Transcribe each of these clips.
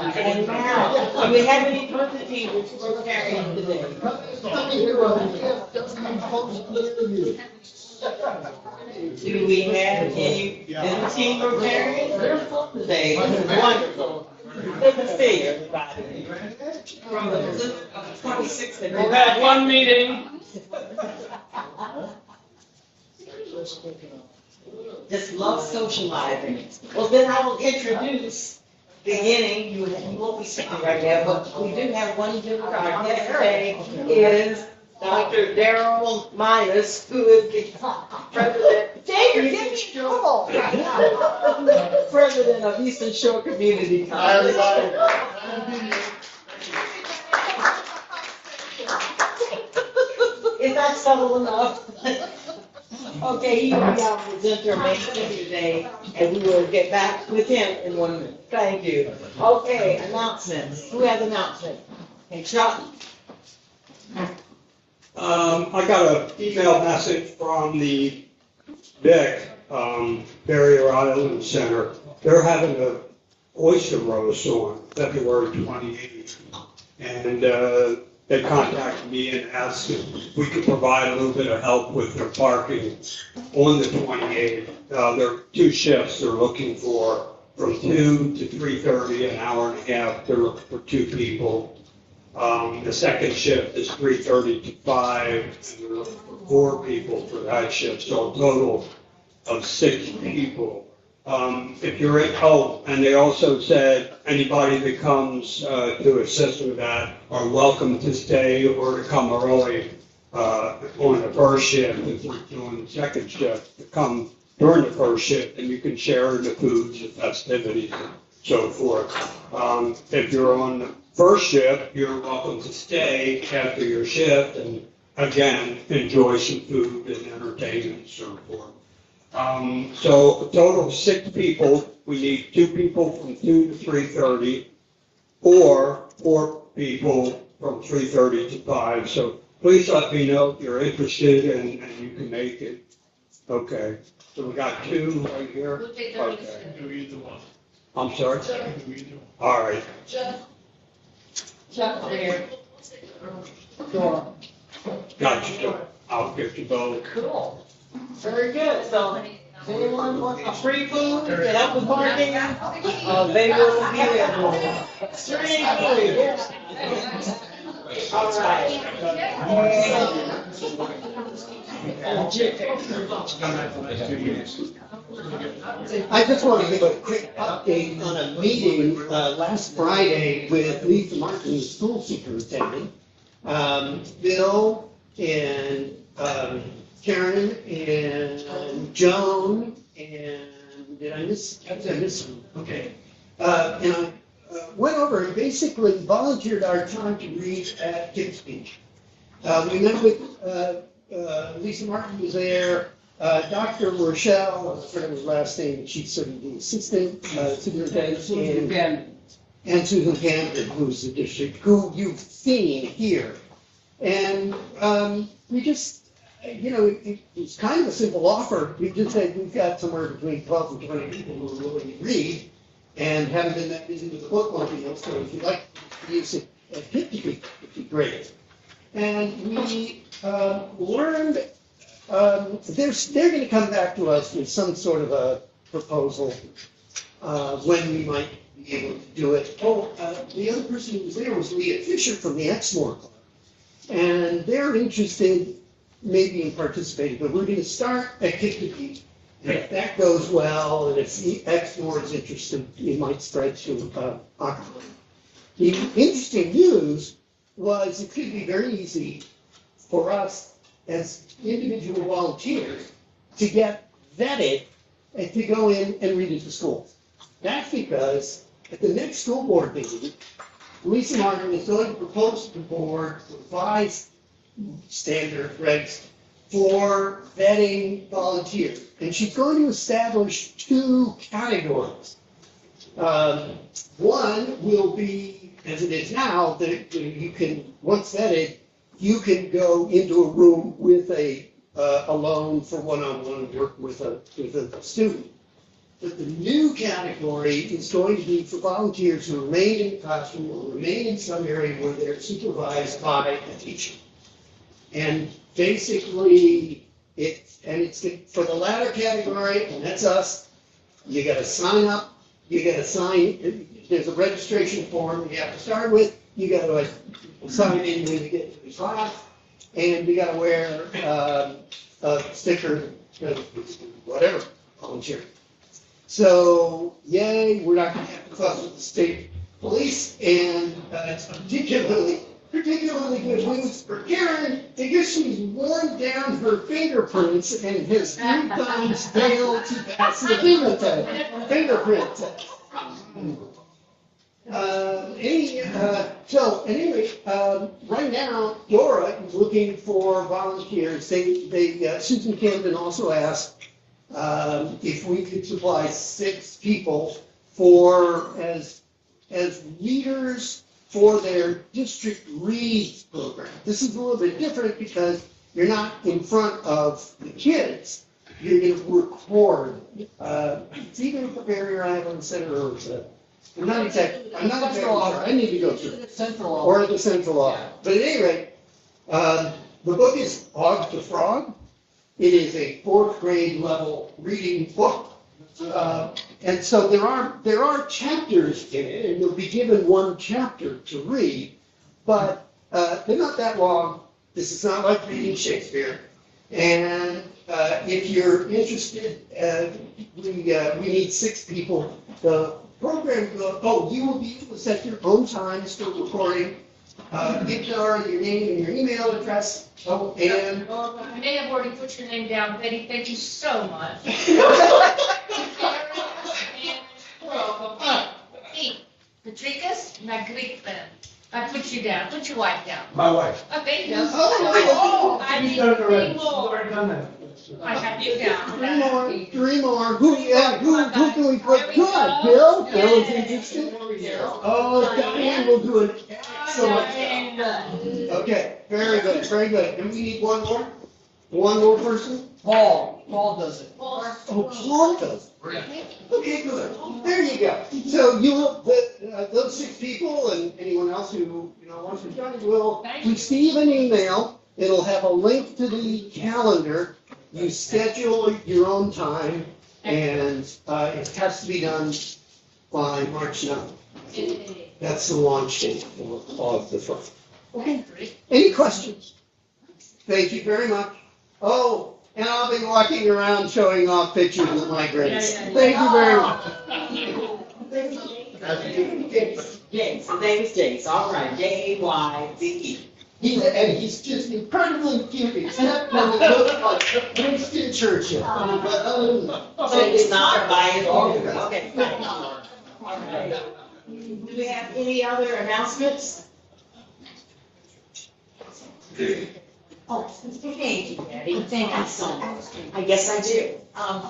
And now, do we have any presentations for parents today? Do we have any visiting or parents? They're full today. Wonderful. Good to see everybody. From the 26th. We'll have one meeting. Just love socializing. Well, then I will introduce, beginning, you won't be sitting right now, but we do have one visitor. Our guest today is Dr. Darrell Minas, who is the president. Jay, you're getting in trouble. President of Eastern Shore Community College. Is that subtle enough? Okay, he will be our presenter today, and we will get back with him in 1 minute. Thank you. Okay, announcements. Who has announcements? Hey, Chuck. I got an email message from the Vic Barrier Island Center. They're having a oyster roast on February 28th, and they contacted me and asked if we could provide a little bit of help with their parking on the 28th. There are two shifts they're looking for, from 2 to 3:30, an hour and a half. They're looking for 2 people. The second shift is 3:30 to 5, and they're looking for 4 people for that shift, so a total of 6 people. If you're in, and they also said anybody that comes to assist with that are welcome to stay or to come early on the first shift. If we're doing the second shift, to come during the first shift, and you can share the foods, the festivities, and so forth. If you're on the first shift, you're welcome to stay after your shift and again enjoy some food and entertainment and so forth. So a total of 6 people. We need 2 people from 2 to 3:30, or 4 people from 3:30 to 5. So please let me know if you're interested and you can make it. Okay. So we got 2 right here. Okay. Do either one. I'm sorry. Do either one. All right. Chuck, over here. Sure. Got you. I'll get you both. Cool. Very good. So, if anyone wants free food to help with parking, they will be there. Free food, yeah. All right. I just want to give a quick update on a meeting last Friday with Lisa Martin, the school superintendent. Bill and Karen and Joan and did I miss one? Okay. And I went over and basically volunteered our time to read at Kid Speech. We met with Lisa Martin was there. Dr. Rochelle, I forget his last name, she's sort of the assistant superintendent, and Susan Camden, who's the district, who you've seen here. And we just, it's kind of a simple offer. We just said we've got somewhere between 12 and 20 people who are willing to read and haven't been that busy with the book marketing, so if you'd like to use it at 50 people, it'd be great. And we learned they're going to come back to us with some sort of a proposal when we might be able to do it. The other person who was there was Leah Fisher from the Exmoor Club. And they're interested maybe in participating, but we're going to start at Kickapee. And if that goes well, and if the Exmoor is interested, it might spread to October. The interesting news was it could be very easy for us as individual volunteers to get vetted and to go in and read it to schools. That's because at the next school board meeting, Lisa Martin is going to propose to the board revised standard regs for vetting volunteers. And she's going to establish 2 categories. One will be, as it is now, that you can, once vetted, you can go into a room with alone for one-on-one work with a student. But the new category is going to be for volunteers who remain in the classroom or remain in some area where they're supervised by a teacher. And basically, it's for the latter category, and that's us. You gotta sign up, there's a registration form you have to start with, you gotta sign in when you get to the class, and you gotta wear a sticker, whatever, volunteer. So, yay, we're not gonna have to fuss with the state police, and it's particularly good news for Karen, because she's worn down her fingerprints and has 3 times failed to pass the fingerprint test. Right now, Dora is looking for volunteers. Susan Camden also asked if we could supply 6 people as leaders for their district reads program. This is a little bit different because you're not in front of the kids. You're going to record. It's either the Barrier Island Center or I'm not exactly sure. I need to go through it. Or the central office. But at any rate, the book is Og the Frog. It is a 4th grade level reading book. And so there are chapters in it, and you'll be given 1 chapter to read, but they're not that long. This is not like reading Shakespeare. And if you're interested, we need 6 people. The program, you will be able to set your own times for recording. Give Dora your name and your email address. Oh, and I may have already put your name down, Betty. Thank you so much. Patricus Nagripin. I put you down. Put your wife down. My wife. Okay. I need She's done it already. 3 She's more. already done that. I have you down. 3 more. Who can we put? Good. Bill? Bill is interested? Oh, Diane will do an excellent. Okay, very good, very good. And we need 1 more? 1 more person? Paul does it. Oh, Paul does. Okay, good. There you go. So those 6 people and anyone else who wants to join will receive an email. It'll have a link to the calendar. You schedule your own time, and it has to be done by March 9th. That's the launch date of the firm. Okay. Any questions? Thank you very much. Oh, and I'll be walking around showing off pictures of my grades. Thank you very much. James, his name is James, all right, Jayze. He's just incredibly cute, except when he looks like Winston Churchill. So he's not biased. Okay, fine. All right. Do we have any other announcements? Oh, thank you, Betty. Thank you so much. I guess I do. I've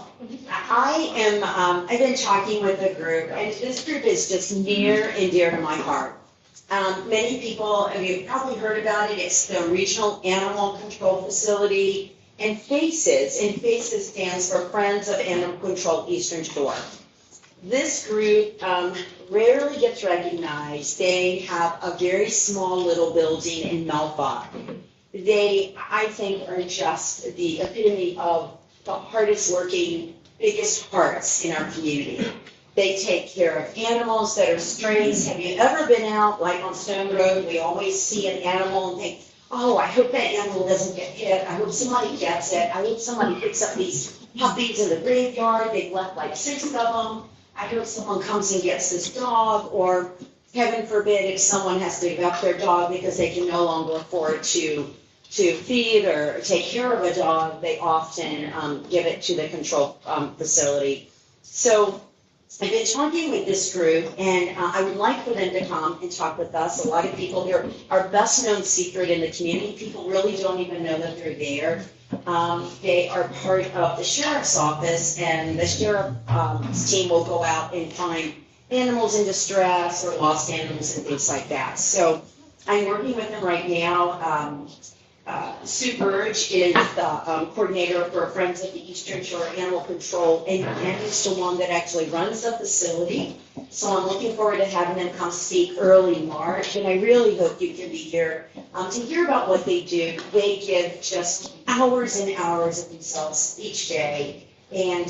been talking with a group, and this group is just near and dear to my heart. Many people, you've probably heard about it, it's the Regional Animal Control Facility, and FACES stands for Friends of Animal Control Eastern Shore. This group rarely gets recognized. They have a very small little building in Melfa. They, I think, are just the epitome of the hardest working, biggest hearts in our community. They take care of animals that are strays. Have you ever been out, like on Stone Road, we always see an animal and think, oh, I hope that animal doesn't get hit. I hope somebody gets it. I hope somebody picks up these puppies in the graveyard. They've left like 6 of them. I hope someone comes and gets this dog, or heaven forbid if someone has to give up their dog because they can no longer afford to feed or take care of a dog, they often give it to the control facility. So I've been talking with this group, and I would like for them to come and talk with us. A lot of people, they're our best known secret in the community. People really don't even know that they're there. They are part of the sheriff's office, and the sheriff's team will go out and find animals in distress or lost animals and things like that. So I'm working with them right now. Sue Burge is the coordinator for Friends of the Eastern Shore Animal Control, and Ken is the one that actually runs the facility. So I'm looking forward to having them come speak early March, and I really hope you can be here to hear about what they do. They give just hours and hours of themselves each day, and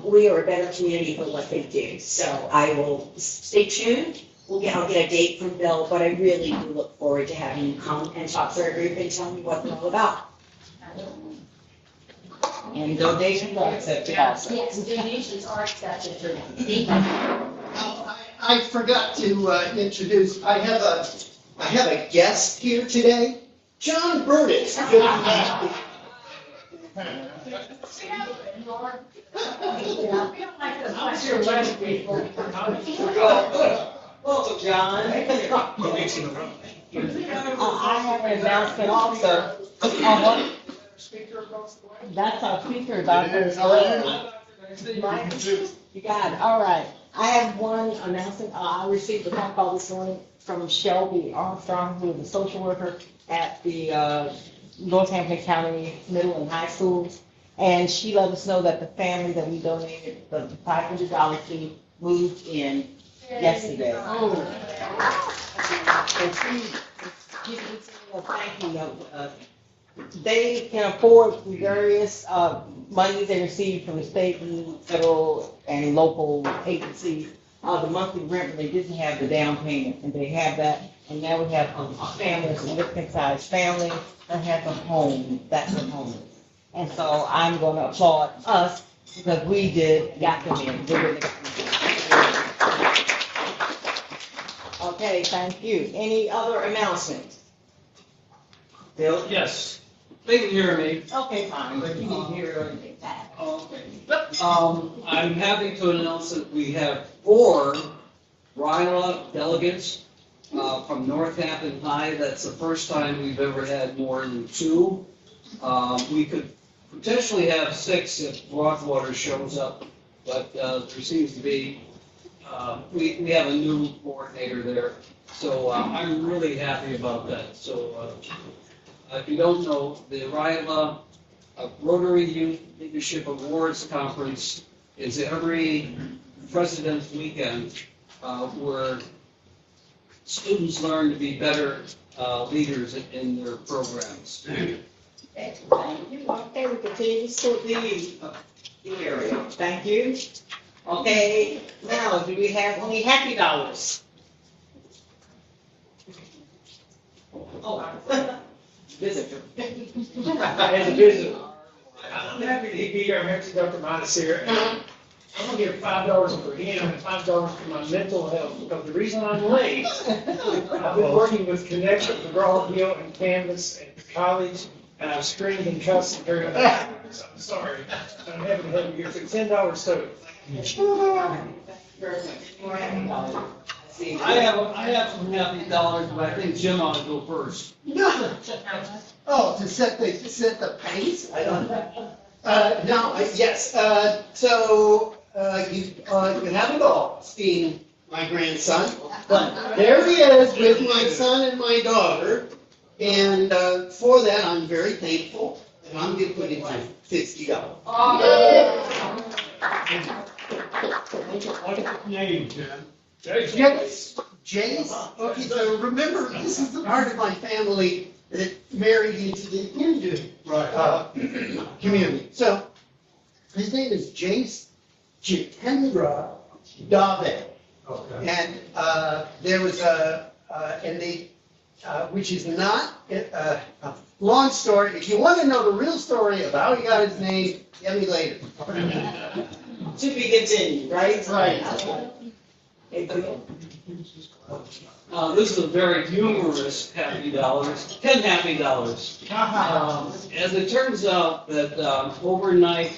we are a better community for what they do. So I will stay tuned. I'll get a date from Bill, but I really do look forward to having you come and talk to our group and tell me what they're all about. And donations are accepted also. Yes, donations are accepted. Thank you. I forgot to introduce, I have a guest here today, John Burdett. How's your last week? Welcome, John. I have an announcement also. That's our speaker, Dr. You got it, all right. I have one announcement. I received a phone call this morning from Shelby Armstrong, who is a social worker at the Northampton County Middle and High Schools. And she let us know that the family that we donated the $500 to moved in yesterday. And she was thank you. They can afford the various money they receive from the state and federal and local agencies. The monthly rent, but they didn't have the down payment, and they have that. And now we have a family, a significant size family that has a home, that's a home. And so I'm going to applaud us because we got them in. We really got them in. Okay, thank you. Any other announcements? Bill? Yes, they can hear me. Okay, fine, but you didn't hear anything back. Okay. I'm happy to announce that we have 4 RILA delegates from Northampton High. That's the first time we've ever had more than 2. We could potentially have 6 if Rockwater shows up, but there seems to be, we have a new coordinator there. So I'm really happy about that. So if you don't know, the RILA Rotary Youth Leadership Awards Conference is every President's Weekend where students learn to be better leaders in their programs. Thank you. Okay, we continue to sort the area. Thank you. Okay, now, do we have any happy dollars? Oh, visitor. As a visitor, I'm happy to be here. I'm actually Dr. Midas here. I'm gonna give $5 for him and $5 for my mental health, because the reason I'm late, I've been working with Connection, McGraw-Hill, and Canvas at the college, and I've screamed and cussed and carried on. So I'm sorry. I'm happy to have you here. So $10 total. I have some happy dollars, but I think Jim ought to go first. Oh, to set the pace? I don't know. No, yes, so, you have it all, being my grandson. But there he is with my son and my daughter, and, for that, I'm very thankful, and I'm gonna put in my $60. What's his name, Jim? Jace, okay, so remember, this is the part of my family that married into the Hindu community. So his name is Jace Jitendra Dave. Okay. And there was which is not a long story. If you want to know the real story of how he got his name, get me later. To be continued, right? Right. Okay, Bill? This is a very humorous happy dollars, 10 happy dollars. As it turns out that overnight,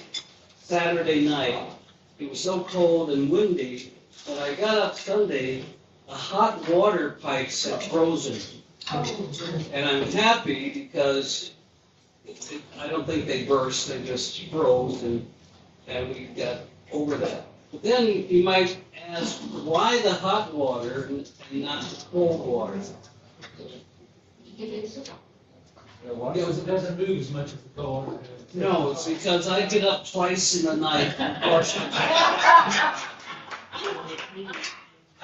Saturday night, it was so cold and windy that I got up Sunday, the hot water pipes had frozen. And I'm happy because I don't think they burst, they just froze, and we got over that. But then you might ask, why the hot water and not the cold water? It doesn't move as much as the car. No, it's because I get up twice in the night. I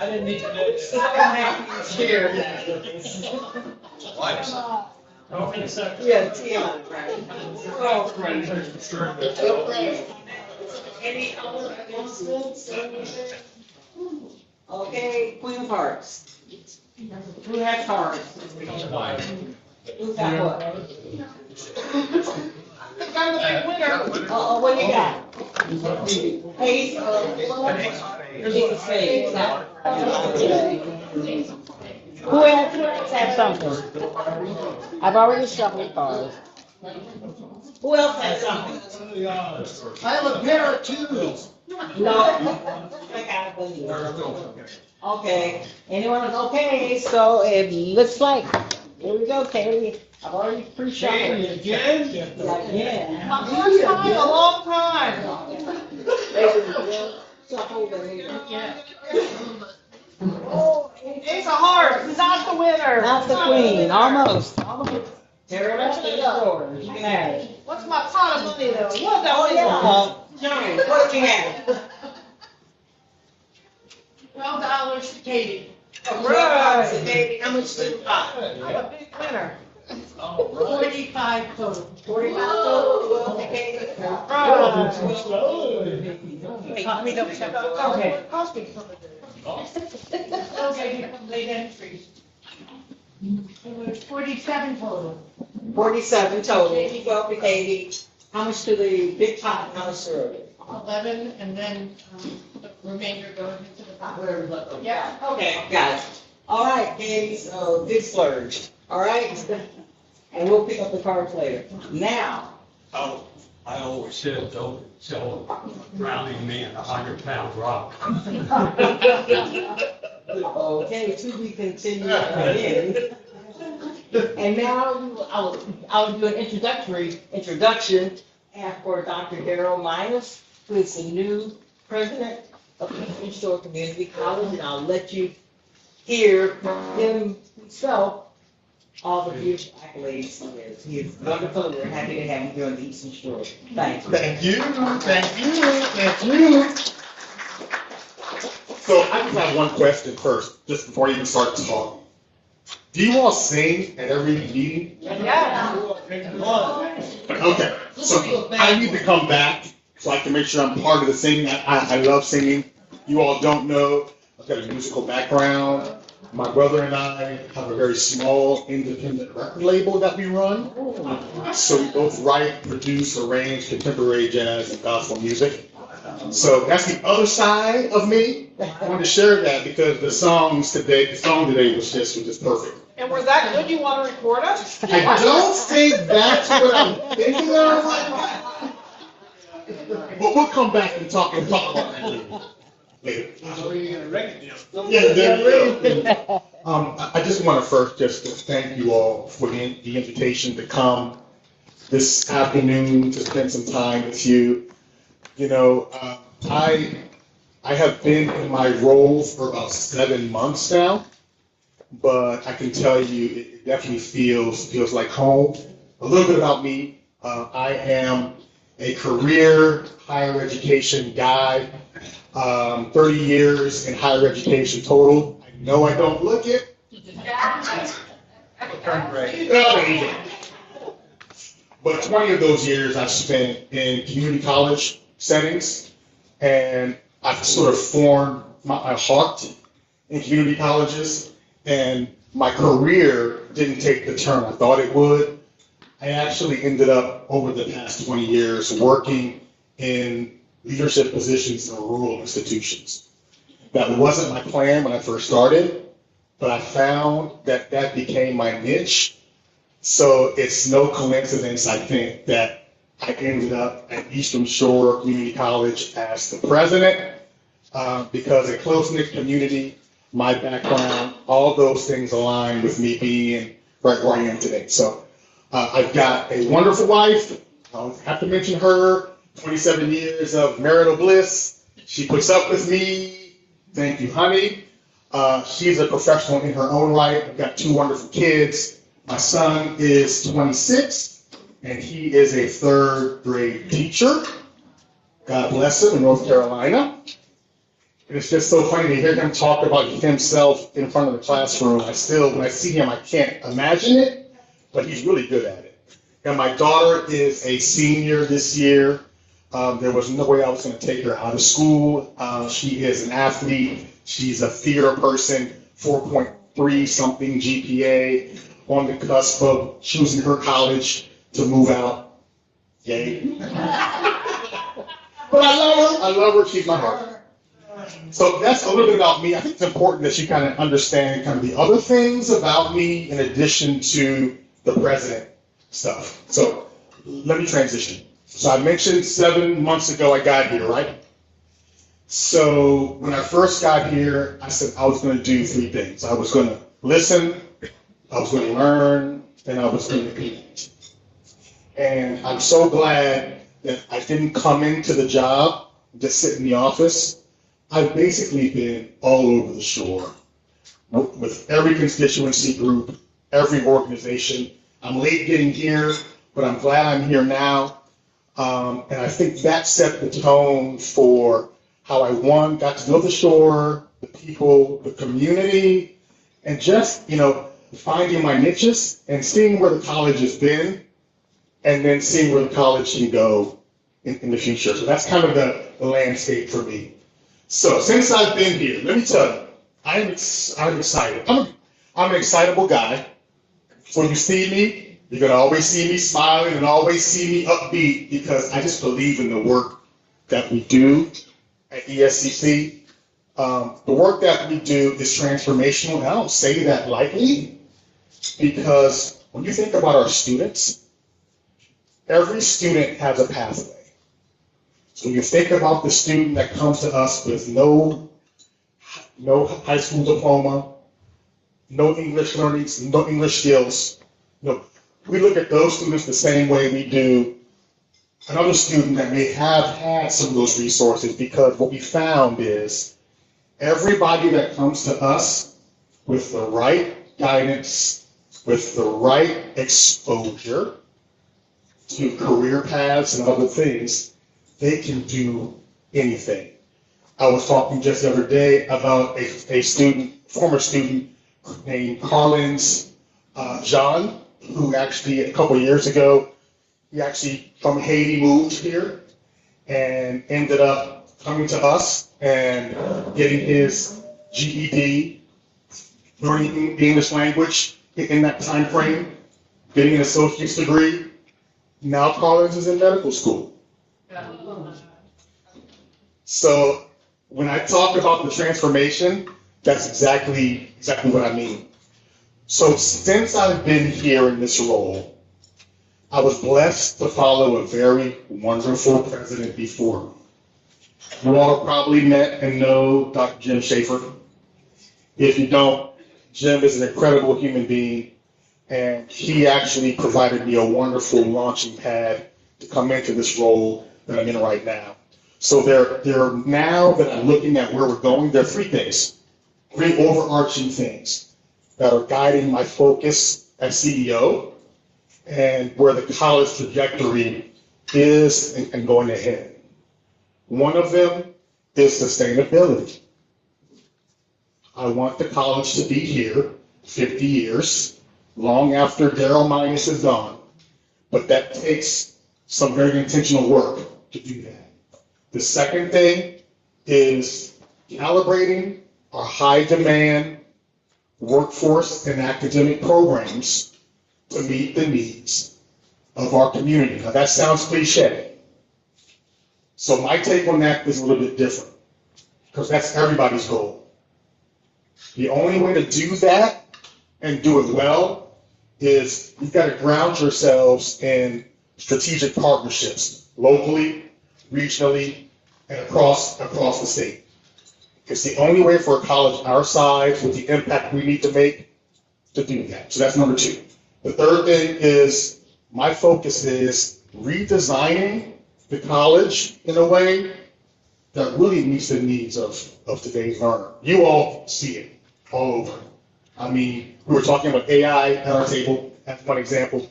didn't need to know So that. happy to share that with us. Oh, it's not- Yeah, Tia, right. We're all friends. Any other announcements? Okay, Queen of Hearts. Who has hearts? Who's got what? What do you got? Ace of spades. Who else has something? I've already shuffled cards. Who else has something? I have a pair of twos. No. I got it. Okay, anyone else? Okay, So it looks like, here we go, Katie. I've already pre-shuffled. Again? yeah. My first time in a long time. Shuffle the Oh, Ace of Hearts, not the winner. Not the queen, almost. Tear it up to the floor. You can have it. What's my pot of money though? What the Oh, yeah. Johnny, what do you have? $12 to Katie. Right. Baby, how much do you buy? I'm a big winner. 45 total. 45 total, well, okay. Wait, let me double check. Okay. Cost me something. Okay, complete entries. It was 47 total. 47 total, 12 to Katie. How much to the big pot, and how much to the 11, and then the remainder goes into the pot. whatever left over? Yeah. Okay, got it. All right, Katie's, big splurge, all right? And we'll pick up the cards later. Now, Oh, I always said, don't tell a drowning man 100-pound rock. okay, to be continued again. And now I'll do an introduction for Dr. Daryl Minus, who is the new president of Eastern Shore Community College, and I'll let you hear from him himself all the beautiful accolades he is. He is wonderful, and we're happy to have him here on the Eastern Shore. Thank you. Thank you, thank you, thank you. So I just have one question first, just before you even start talking. Do you all sing at every meeting? Yeah. Okay, so I need to come back so I can make sure I'm part of the singing. I love singing. You all don't know, I've got a musical background. My brother and I have a very small independent record label that we run. So we both write, produce, arrange contemporary jazz and gospel music. So that's the other side of me. I wanted to share that because the song today was just perfect. And we're that good, you want to record us? I don't think that's what I'm thinking of. But we'll come back and talk about that later. Yeah, there you go. I just want to first just thank you all for the invitation to come this afternoon to spend some time with you. You know, I have been in my role for about 7 months now, but I can tell you it definitely feels like home. A little bit about me. I am a career higher education guy, 30 years in higher education total. I know I don't look it. But 20 of those years I've spent in community college settings, and I've sort of formed my heart in community colleges, and my career didn't take the turn I thought it would. I actually ended up, over the past 20 years, working in leadership positions in rural institutions. That wasn't my plan when I first started, but I found that that became my niche. So it's no coincidence, I think, that I ended up at Eastern Shore Community College as the president, because a close-knit community, my background, all those things align with me being right where I am today. So I've got a wonderful wife. I have to mention her. 27 years of marital bliss. She puts up with me. Thank you, honey. She's a professional in her own right. I've got 2 wonderful kids. My son is 26, and he is a third grade teacher. God bless him, in North Carolina. And it's just so funny to hear him talk about himself in front of the classroom. When I see him, I can't imagine it, but he's really good at it. And my daughter is a senior this year. There was no way I was going to take her out of school. She is an athlete. She's a theater person, 4.3 something GPA, on the cusp of choosing her college to move out. Yay. But I love her. I love her. She's my heart. So that's a little bit about me. I think it's important that you kind of understand kind of the other things about me in addition to the president stuff. So let me transition. So I mentioned 7 months ago I got here, right? So when I first got here, I said I was going to do 3 things. I was going to listen, I was going to learn, and I was going to connect. And I'm so glad that I didn't come into the job, just sit in the office. I've basically been all over the shore with every constituency group, every organization. I'm late getting here, but I'm glad I'm here now. And I think that set the tone for how I, got to know the shore, the people, the community, and just, finding my niches and seeing where the college has been, and then seeing where the college can go in the future. So that's kind of the landscape for me. So since I've been here, let me tell you, I'm excited. I'm an excitable guy. When you see me, you're going to always see me smiling and always see me upbeat because I just believe in the work that we do at ESCC. The work that we do is transformational, and I don't say that lightly because when you think about our students, every student has a pathway. So you think about the student that comes to us with no high school diploma, no English learning, no English skills. We look at those students the same way we do another student that may have had some of those resources, because what we found is everybody that comes to us with the right guidance, with the right exposure to career paths and other things, they can do anything. I was talking just the other day about a student, former student named Carlins John, who actually a couple of years ago, he actually from Haiti moved here and ended up coming to us and getting his GED, learning the English language in that time frame, getting an associate's degree. Now Carlins is in medical school. So when I talk about the transformation, that's exactly what I mean. So since I've been here in this role, I was blessed to follow a very wonderful president before me. You all have probably met and know Dr. Jim Schaefer. If you don't, Jim is an incredible human being, and he actually provided me a wonderful launching pad to come into this role that I'm in right now. So there now that I'm looking at where we're going, there are 3 things, 3 overarching things that are guiding my focus as CEO and where the college trajectory is and going ahead. One of them is sustainability. I want the college to be here 50 years, long after Daryl Minus is gone, but that takes some very intentional work to do that. The second thing is calibrating our high demand workforce and academic programs to meet the needs of our community. Now that sounds cliche. So my take on that is a little bit different, because that's everybody's goal. The only way to do that and do it well is you've got to ground yourselves in strategic partnerships, locally, regionally, and across the state. It's the only way for a college our size with the impact we need to make to do that. So that's number 2. The third thing is my focus is redesigning the college in a way that really meets the needs of today's learner. You all see it all over. I mean, we were talking about AI at our table, as one example,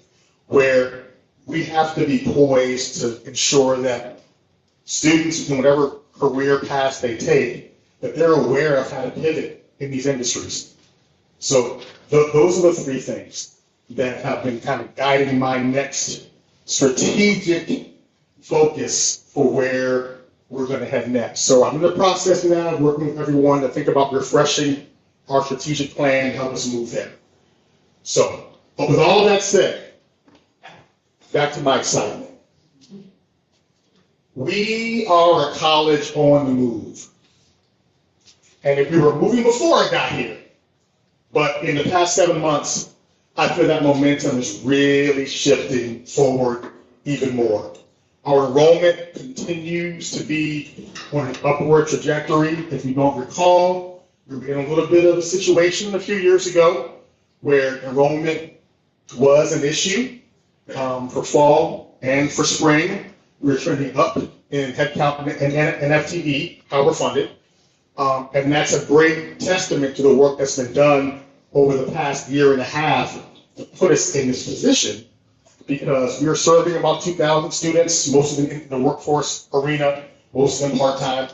where we have to be poised to ensure that students in whatever career path they take, that they're aware of how to pivot in these industries. So those are the three things that have been kind of guiding my next strategic focus for where we're going to head next. So I'm in the process now of working with everyone to think about refreshing our strategic plan and help us move there. So, but with all that said, back to my excitement. We are a college on the move. And if we were moving before I got here, but in the past 7 months, I feel that momentum is really shifting forward even more. Our enrollment continues to be on an upward trajectory. If you don't recall, we were in a little bit of a situation a few years ago where enrollment was an issue for fall and for spring. We were trending up in headcount and FTE, how we're funded. And that's a great testament to the work that's been done over the past year and a half to put us in this position, because we're serving about 2,000 students, most of them in the workforce arena, most of them part-time,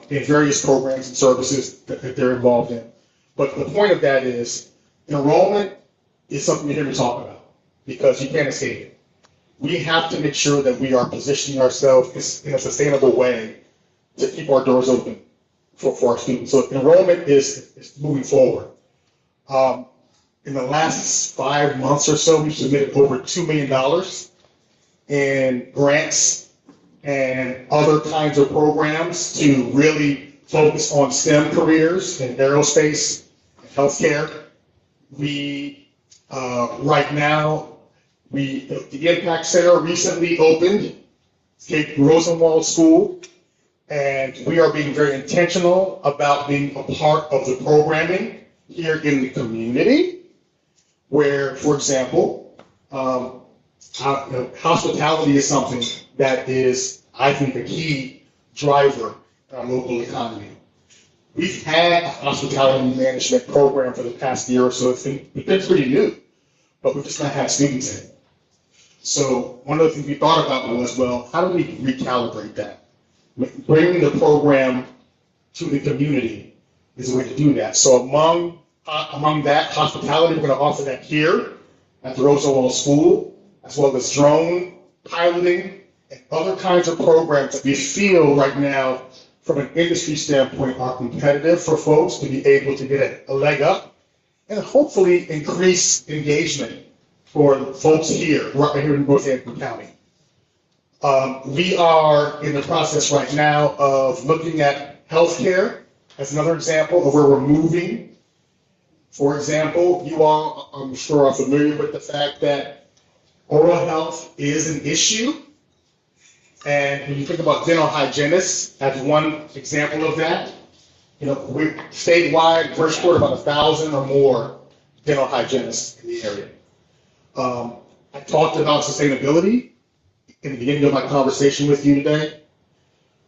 in various programs and services that they're involved in. But the point of that is, enrollment is something you hear me talk about, because you can't escape it. We have to make sure that we are positioning ourselves in a sustainable way to keep our doors open for our students. So enrollment is moving forward. In the last 5 months or so, we've submitted over $2 million in grants and other kinds of programs to really focus on STEM careers in aerospace and healthcare. We, right now, the Impact Center recently opened, Kate Rosenwald School, and we are being very intentional about being a part of the programming here in the community, where, for example, hospitality is something that is, I think, a key driver in our local economy. We've had a hospitality management program for the past year or so. It's been pretty new, but we've just not had students in it. So one of the things we thought about was, well, how do we recalibrate that? Bringing the program to the community is a way to do that. So among that, hospitality, we're going to offer that here at the Rosenwald School, as well as drone piloting and other kinds of programs that we feel right now, from an industry standpoint, are competitive for folks to be able to get a leg up and hopefully increase engagement for folks here, right here in Northampton County. We are in the process right now of looking at healthcare as another example of where we're moving. For example, you all, I'm sure, are familiar with the fact that oral health is an issue. And when you think about dental hygienists as one example of that, we're statewide, first quarter, about 1,000 or more dental hygienists in the area. I talked about sustainability in the beginning of my conversation with you today.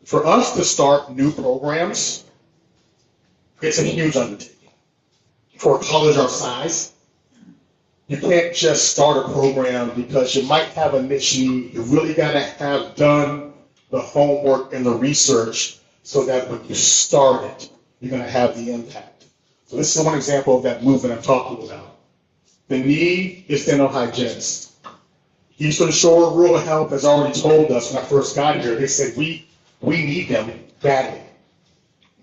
For us to start new programs, it's a huge undertaking. For a college our size, you can't just start a program because you might have a niche need. You really got to have done the homework and the research so that when you start it, you're going to have the impact. So this is one example of that movement I'm talking about. The need is dental hygienists. Eastern Shore Rural Health has already told us when I first got here, they said we need them badly.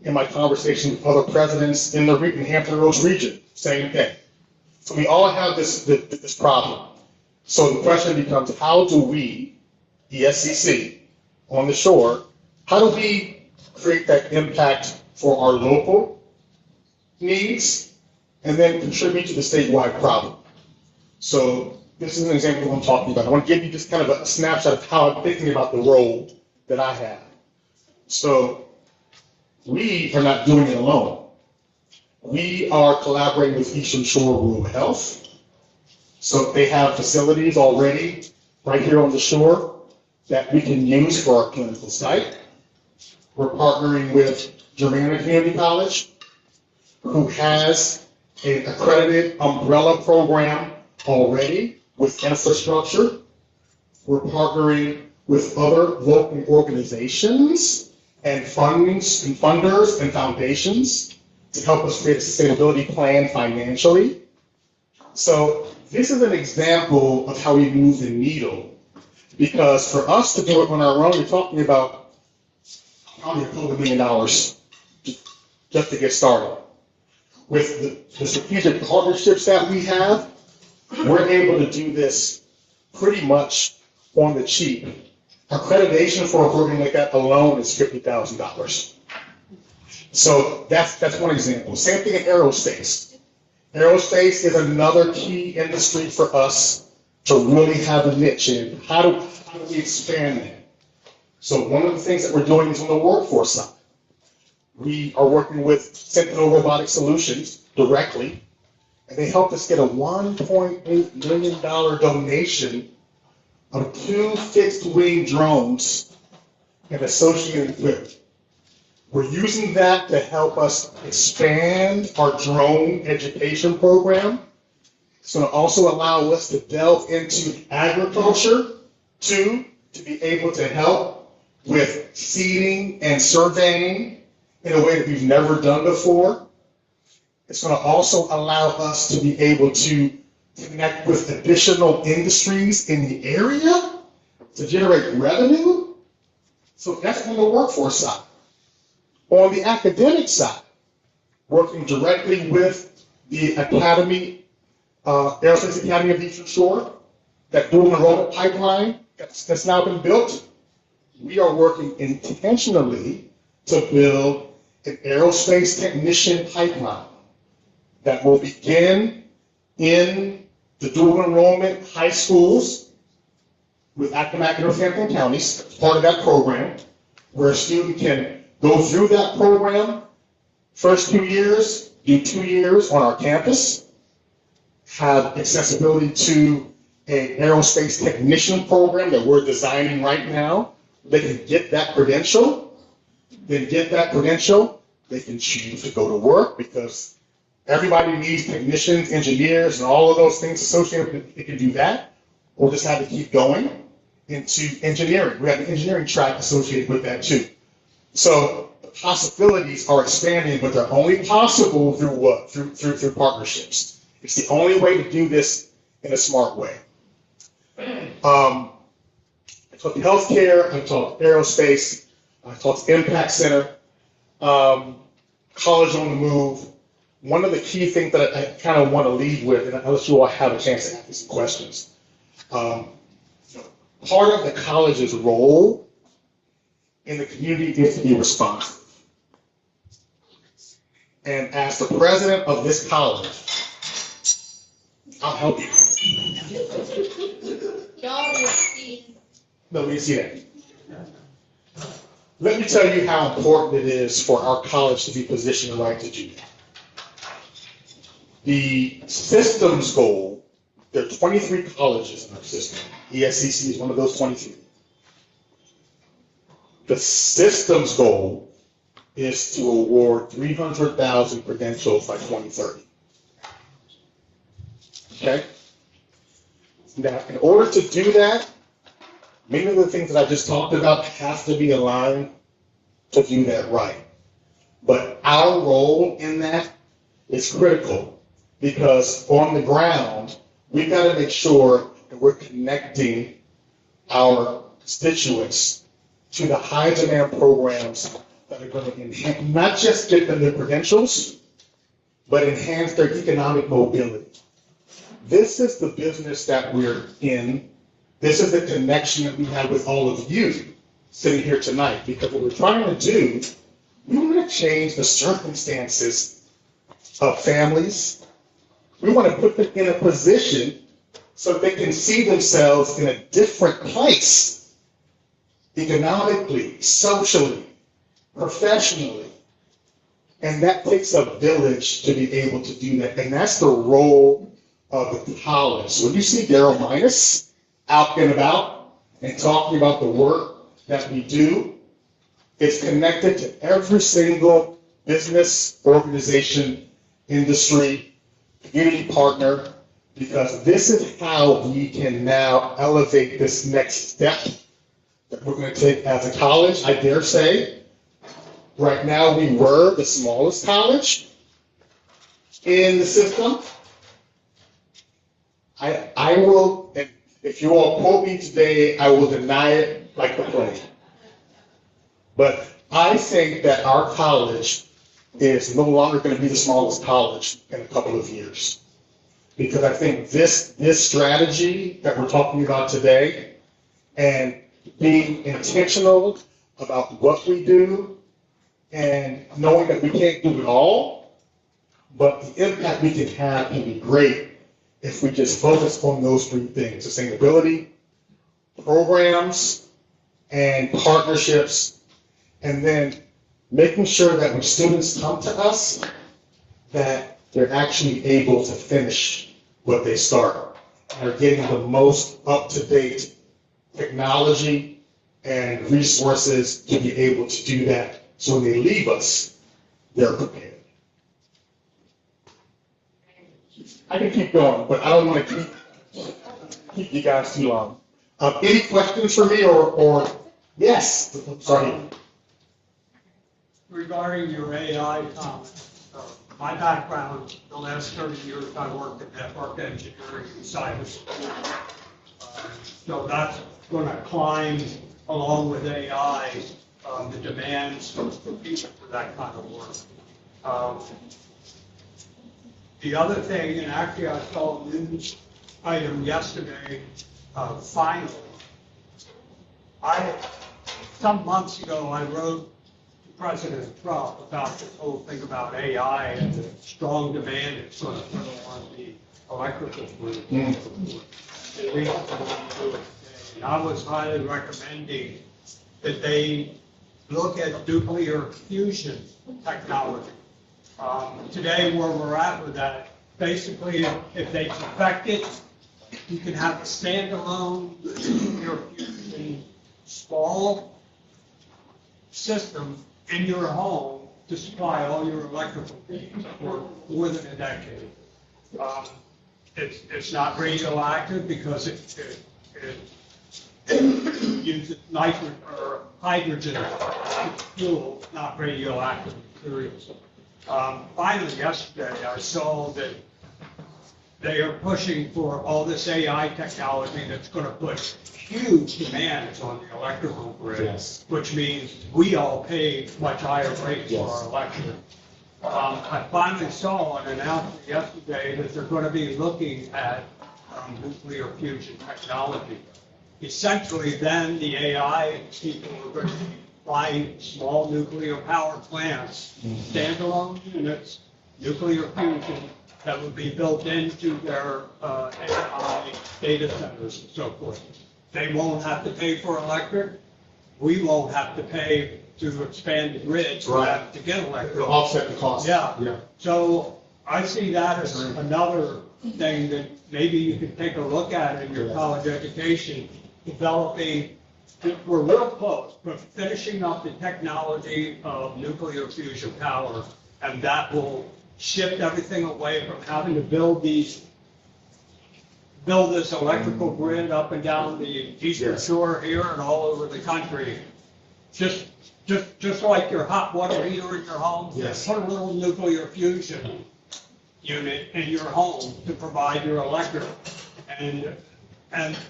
In my conversation with other presidents in the Hampton Roads region, same thing. So we all have this problem. So the question becomes, how do we, the SCC, on the shore, how do we create that impact for our local needs and then contribute to the statewide problem? So this is an example of what I'm talking about. I want to give you just kind of a snapshot of how I'm thinking about the role that I have. So we are not doing it alone. We are collaborating with Eastern Shore Rural Health. So they have facilities already right here on the shore that we can use for our clinical site. We're partnering with Germanna Community College, who has an accredited umbrella program already with infrastructure. We're partnering with other local organizations and funders and foundations to help us create a sustainability plan financially. So this is an example of how we move the needle. Because for us to do it on our own, you're talking about probably $250 million just to get started. With the strategic partnerships that we have, we're able to do this pretty much on the cheap. Accreditation for a program like that alone is $50,000. So that's one example. Same thing in aerospace. Aerospace is another key industry for us to really have a niche in. How do we expand that? So one of the things that we're doing is on the workforce side. We are working with Sentinel Robotic Solutions directly, and they helped us get a $1.8 million donation of 2 fixed-wing drones and associated equipment. We're using that to help us expand our drone education program. It's going to also allow us to delve into agriculture, too, to be able to help with seeding and surveying in a way that we've never done before. It's going to also allow us to be able to connect with additional industries in the area to generate revenue. So that's on the workforce side. On the academic side, working directly with the Academy, Aerospace Academy of Eastern Shore, that dual enrollment pipeline that's now been built, we are working intentionally to build an aerospace technician pipeline that will begin in the dual enrollment high schools with Accomack and Northampton counties, part of that program, where a student can go through that program, first 2 years, do 2 years on our campus, have accessibility to an aerospace technician program that we're designing right now. They can get that credential, then get that credential, they can choose to go to work because everybody needs technicians, engineers, and all of those things associated with it. They can do that, or just have to keep going into engineering. We have an engineering track associated with that too. So the possibilities are expanding, but they're only possible through what? Through partnerships. It's the only way to do this in a smart way. I talked healthcare, I talked aerospace, I talked Impact Center, college on the move. One of the key things that I kind of want to lead with, and I'll let you all have a chance to ask some questions. Part of the college's role in the community is to be responsive. And as the president of this college, I'll help you. No, we see that. Let me tell you how important it is for our college to be positioned right to do that. The systems goal, there are 23 colleges in our system. ESCC is one of those 23. The systems goal is to award 300,000 credentials by 2030. Okay? Now, in order to do that, many of the things that I just talked about have to be aligned to do that right. But our role in that is critical because on the ground, we've got to make sure that we're connecting our constituents to the high demand programs that are going to enhance, not just get them their credentials, but enhance their economic mobility. This is the business that we're in. This is the connection that we have with all of you sitting here tonight, because what we're trying to do, we want to change the circumstances of families. We want to put them in a position so that they can see themselves in a different place, economically, socially, professionally. And that takes a village to be able to do that. And that's the role of the college. So when you see Daryl Minus out and about and talking about the work that we do, it's connected to every single business, organization, industry community partner, because this is how we can now elevate this next step that we're going to take as a college. I dare say, right now we were the smallest college in the system. I will, and if you all quote me today, I will deny it like the plague. But I think that our college is no longer going to be the smallest college in a couple of years. Because I think this strategy that we're talking about today and being intentional about what we do and knowing that we can't do it all, but the impact we can have can be great if we just focus on those three things: sustainability, programs, and partnerships, and then making sure that when students come to us, that they're actually able to finish what they start. They're getting the most up-to-date technology and resources to be able to do that, so when they leave us, they're prepared. I can keep going, but I don't want to keep you guys too long. Any questions for me or yes? Sorry. Regarding your AI comment, my background, the last 30 years, I worked in network engineering and cybersecurity. So that's going to climb along with AI, the demands for people for that kind of work. The other thing, and actually I saw a news item yesterday, finally, some months ago, I wrote to President Trump about this whole thing about AI and the strong demand it's going to put on the electrical grid. And I was highly recommending that they look at nuclear fusion technology. Today, where we're at with that, basically, if they perfect it, you can have a standalone nuclear fusion small system in your home to supply all your electrical needs for more than a decade. It's not radioactive because it uses nitrogen or hydrogen fuel, not radioactive materials. Finally, yesterday, I saw that they are pushing for all this AI technology that's going to put huge demands on the electrical grid, yes, which means we all pay much higher rates for our electric. I finally saw an announcement yesterday that they're going to be looking at nuclear fusion technology. Essentially, then the AI people are going to be buying small nuclear power plants, standalone units, nuclear fusion, that would be built into their AI data centers and so forth. They won't have to pay for electric. We won't have to pay to expand the grid to get electric. It'll offset the cost. Yeah. So I see that as another thing that maybe you could take a look at in your college education, developing. We're real close, but finishing up the technology of nuclear fusion power, and that will shift everything away from having to build this electrical grid up and down the eastern shore here and all over the country. Just like your hot water heater in your home, yes, put a little nuclear fusion unit in your home to provide your electric, and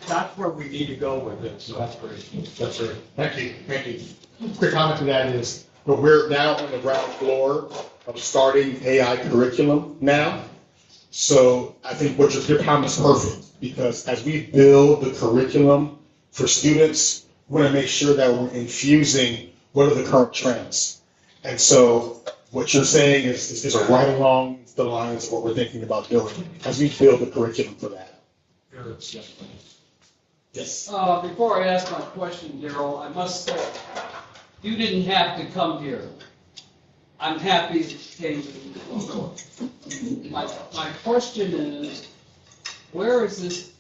that's where we need to go with this. So that's great. That's great. Thank you. Quick comment to that is, but we're now on the ground floor of starting AI curriculum now. So I think what your comment is perfect, because as we build the curriculum for students, we want to make sure that we're infusing what are the current trends. And so what you're saying is right along the lines of what we're thinking about building as we build the curriculum for that. Yes. Before I ask my question, Daryl, I must say, you didn't have to come here. I'm happy that you came to my question is, where is this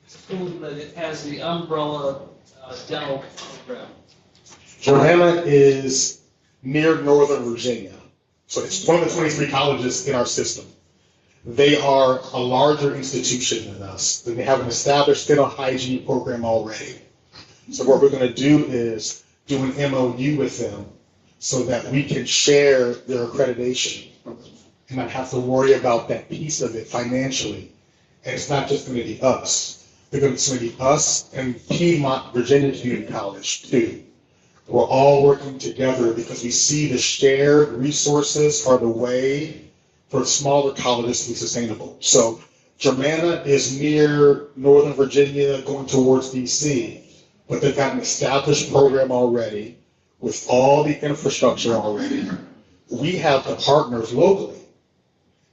school that it has the umbrella dental program? Johanna is near Northern Virginia. So it's one of the 23 colleges in our system. They are a larger institution than us, and they have an established dental hygiene program already. So what we're going to do is do an MOU with them so that we can share their accreditation and not have to worry about that piece of it financially. And it's not just going to be us. It's going to be us and Piedmont Virginia Community College too. We're all working together because we see the shared resources are the way for smaller colleges to be sustainable. So Germanna is near Northern Virginia going towards DC, but they've got an established program already with all the infrastructure already. We have the partners locally.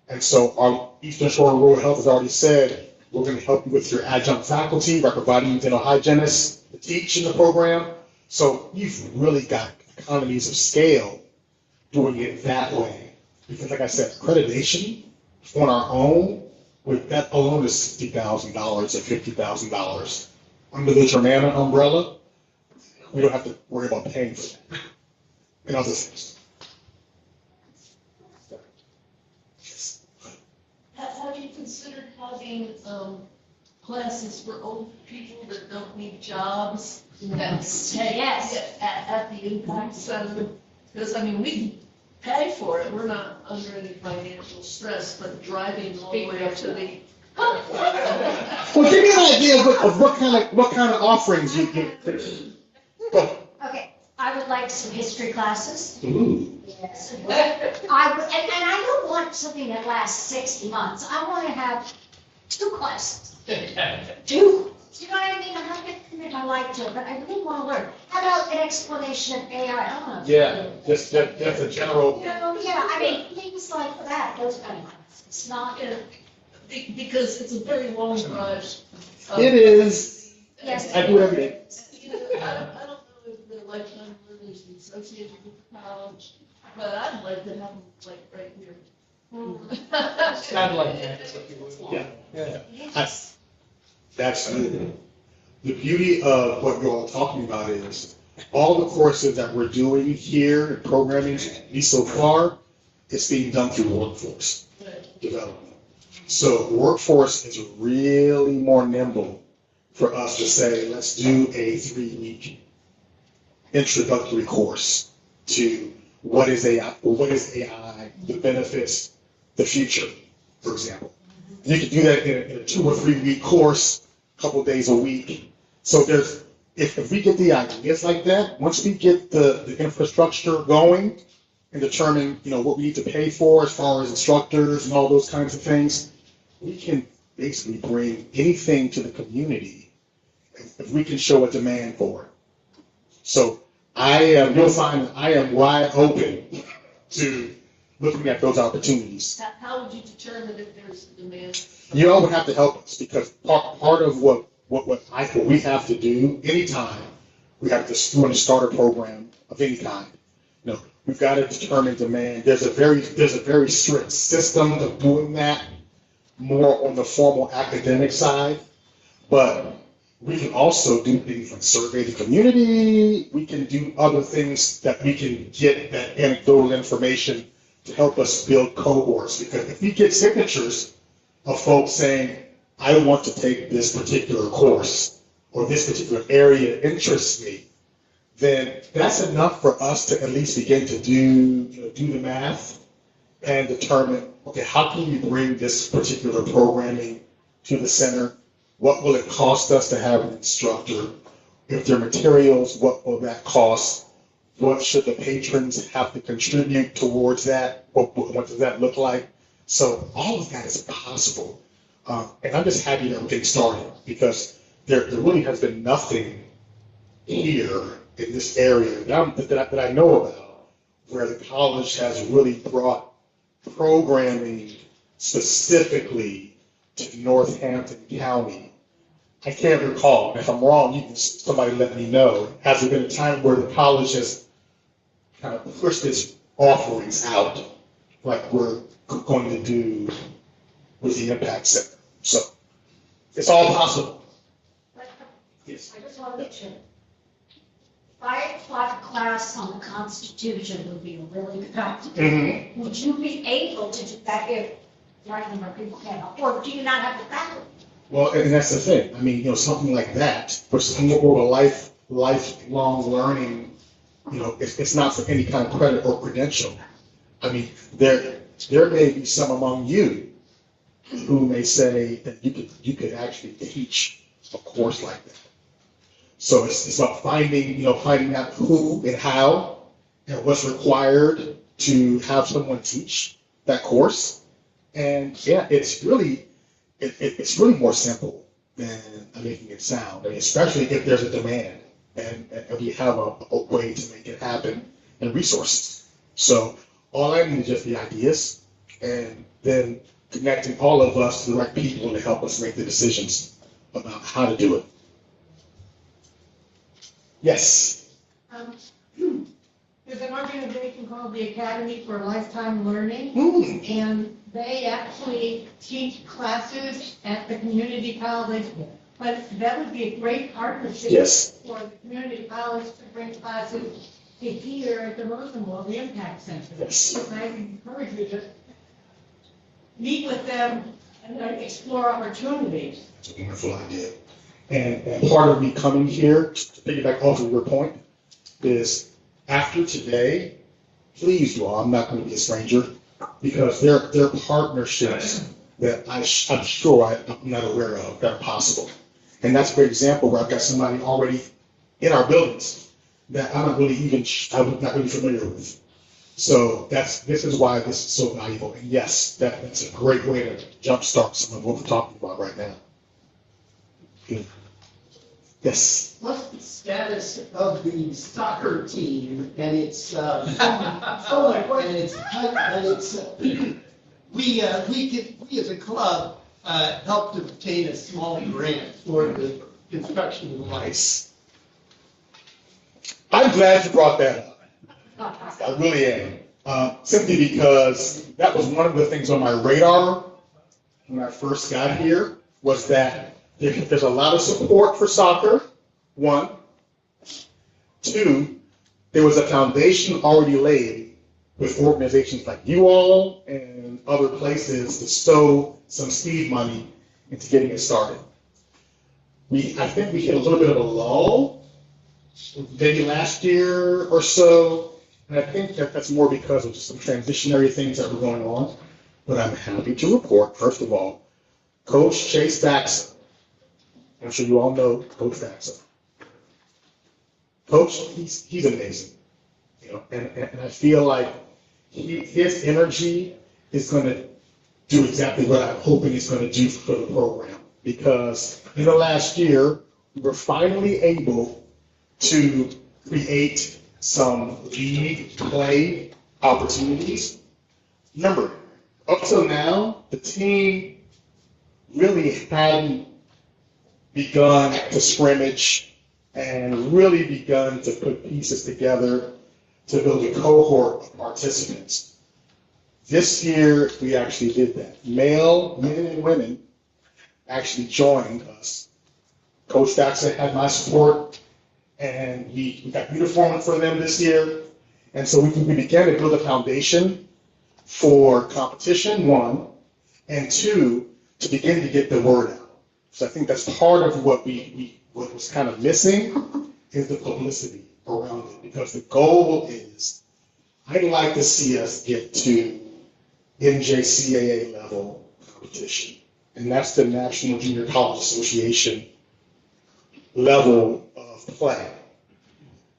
And so our Eastern Shore Rural Health has already said, we're going to help you with your adjunct faculty by providing you dental hygienists to teach in the program. So you've really got economies of scale doing it that way. Because like I said, accreditation on our own, with that alone is $60,000 or $50,000. Under the Germanna umbrella, we don't have to worry about paying for that and other things. Have you considered having classes for old people that don't need jobs that stay at the impact center? Because, I mean, we can pay for it, we're not under any financial stress, but driving all the way up to the. Well, give me an idea of what kind of offerings you get. Okay, I would like some history classes. Ooh. Yes. I would, and I don't want something that lasts 60 months. I want to have 2 classes. 2. You know what I mean? I'm not going to commit my life to it, but I really want to learn. How about an explanation of AI? I don't know. Yeah, just a general. You know, yeah, I mean, things like that, those kind of classes. It's not. Because it's a very long drive. It is. Yes. I do it every day. You know, I don't know if the lifetime learning is associated with the college, but I'd like to have them like right here. Satellite campus, if you would. Yeah. That's the beauty of what you're all talking about is all the courses that we're doing here in programming, at least so far, it's being done through workforce development. So workforce is really more nimble for us to say, let's do a 3-week introductory course to what is AI, the benefits, the future, for example. You can do that in a 2 or 3 week course, a couple days a week. So if we get the ideas like that, once we get the infrastructure going and determine, what we need to pay for as far as instructors and all those kinds of things, we can basically bring anything to the community if we can show a demand for it. So you'll find that I am wide open to looking at those opportunities. How would you determine if there's a demand? You all would have to help us because part of what we have to do anytime we have to do a starter program of any kind. We've got to determine demand. There's a very strict system of doing that, more on the formal academic side, but we can also do things like survey the community. We can do other things that we can get that anecdotal information to help us build cohorts. Because if we get signatures of folks saying, I want to take this particular course or this particular area interests me, then that's enough for us to at least begin to do the math and determine, okay, how can we bring this particular programming to the center? What will it cost us to have an instructor? If there are materials, what will that cost? What should the patrons have to contribute towards that? What does that look like? So all of that is possible. And I'm just happy that we're getting started because there really has been nothing here in this area that I know about where the college has really brought programming specifically to Northampton County. I can't recall. If I'm wrong, somebody let me know. Has there been a time where the college has kind of pushed its offerings out like we're going to do with the Impact Center? So it's all possible. Yes. I just want to make sure. 5 o'clock class on the Constitution would be really good. Mm-hmm. Would you be able to do that here? writing where people can't, or do you not have the faculty? Well, and that's the thing. I mean, something like that, which is more of a lifelong learning, it's not for any kind of credit or credential. I mean, there may be some among you who may say that you could actually teach a course like that. So it's about finding out who and how and what's required to have someone teach that course. And yeah, it's really more simple than making it sound. I mean, especially if there's a demand and we have a way to make it happen and resources. So all I need is just the ideas and then connecting all of us to the right people to help us make the decisions about how to do it. Yes. There's an organization called the Academy for Lifetime Learning, and they actually teach classes at the community college. But that would be a great partnership Yes. for the community college to bring classes to here at the Rosenwald, the Impact Center. Yes. And I encourage you to meet with them and explore opportunities. It's a wonderful idea. And part of me coming here, to piggyback off of your point, is after today, please, you all, I'm not going to be a stranger, because there are partnerships that I'm sure I'm not aware of that are possible. And that's a great example where I've got somebody already in our buildings that I'm not really familiar with. So this is why this is so valuable. And yes, that's a great way to jumpstart some of what we're talking about right now. Good. Yes. What's the status of the soccer team and its, and we as a club, helped obtain a small grant for the construction of the lights. I'm glad you brought that up. I really am. Simply because that was one of the things on my radar when I first got here, was that there's a lot of support for soccer, one. Two, there was a foundation already laid with organizations like you all and other places to stow some seed money into getting it started. I think we hit a little bit of a lull, maybe last year or so, and I think that's more because of some transitionary things that were going on. But I'm happy to report, first of all, Coach Chase Daxa, I'm sure you all know Coach Daxa. Coach, he's amazing, and I feel like his energy is going to do exactly what I'm hoping it's going to do for the program. Because in the last year, we were finally able to create some league play opportunities. Remember, up till now, the team really hadn't begun to scrimmage and really begun to put pieces together to build a cohort of participants. This year, we actually did that. Men and women actually joined us. Coach Daxa had my support, and we got uniforms for them this year. And so we began to build a foundation for competition, one, and two, to begin to get the word out. So I think that's part of what was kind of missing is the publicity around it, because the goal is, I'd like to see us get to NJCAA level competition, and that's the National Junior College Association level of play.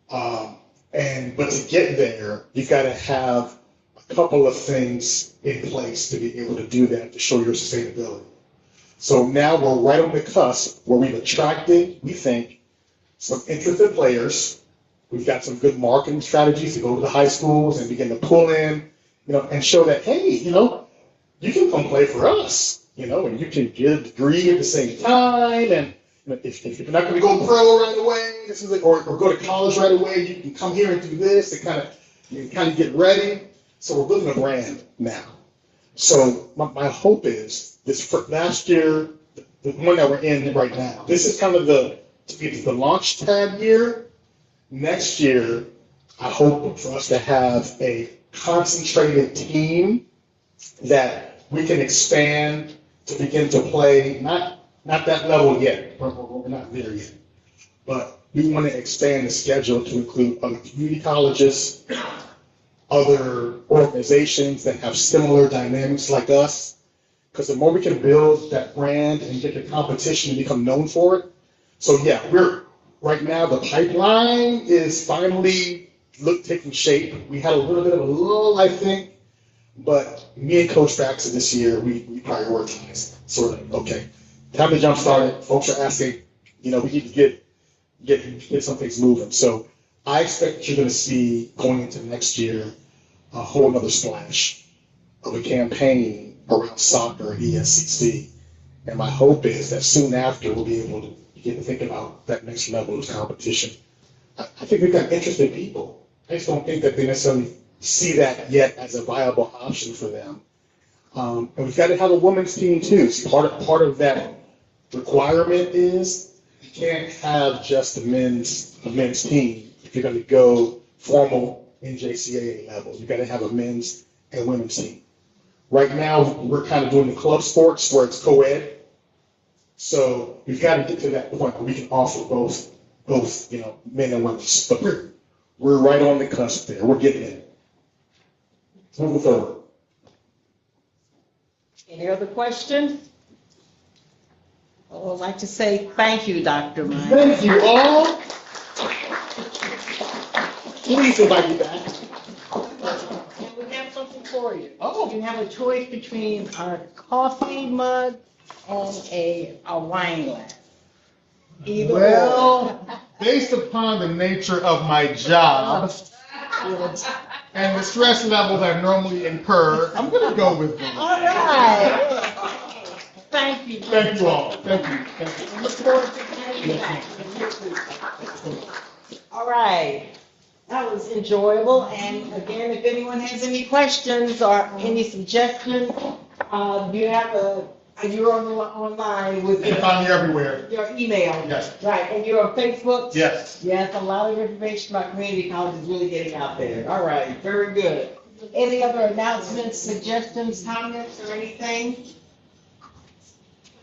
But to get there, you got to have a couple of things in place to be able to do that, to show your sustainability. So now we're right on the cusp where we've attracted, we think, some interested players. We've got some good marketing strategies to go to the high schools and begin to pull in, and show that, hey, you can come play for us, and you can get a degree at the same time. And if you're not going to go pro right away, this is or go to college right away, you can come here and do this to kind of get ready. So we're building a brand now. So my hope is this last year, the one that we're in right now, this is kind of the launch pad year. Next year, I hope for us to have a concentrated team that we can expand to begin to play, not that level yet, we're not there yet. But we want to expand the schedule to include other community colleges, other organizations that have similar dynamics like us. Because the more we can build that brand and get the competition and become known for it. So yeah, right now the pipeline is finally taking shape. We had a little bit of a lull, I think, but me and Coach Baxter this year, we prioritized sort of, okay, time to jump start it. Folks are asking, we need to get some things moving. So I expect that you're going to see going into next year a whole nother splash of a campaign around soccer and ESCC. And my hope is that soon after we'll be able to begin to think about that next level of competition. I think we've got interested people. I just don't think that they necessarily see that yet as a viable option for them. And we've got to have a women's team too. So part of that requirement is you can't have just a men's team if you're going to go formal NJCAA level. You've got to have a men's and women's team. Right now, we're kind of doing the club sports where it's co-ed. So we've got to get to that point where we can offer both men and women. But we're right on the cusp there. We're getting it. Moving forward. Any other questions? I would like to say thank you, Dr. Mike. Thank you all. Please invite me back. And we have something for you. Oh. You have a choice between a coffee mug and a wine glass. Either Well, based upon the nature of my job and the stress levels I normally incur, I'm going to go with them. All right. Thank you. Thank you all. Thank you. Thank you. Look forward to having you back. All right. That was enjoyable. And again, if anyone has any questions or any suggestions, you're online with You can find me everywhere. your email. Yes. Right. And you're on Facebook? Yes. Yes, a lot of information about community college is really getting out there. All right. Very good. Any other announcements, suggestions, comments, or anything?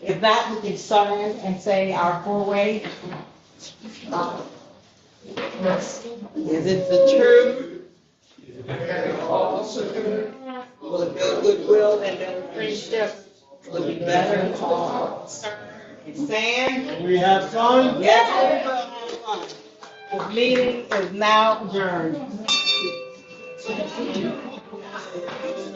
If not, we can start and say our four-way. Is it the truth? Will it build goodwill and better friendship? Will it be better for Sam? We have fun? Yes, we will have fun. The meeting is now adjourned.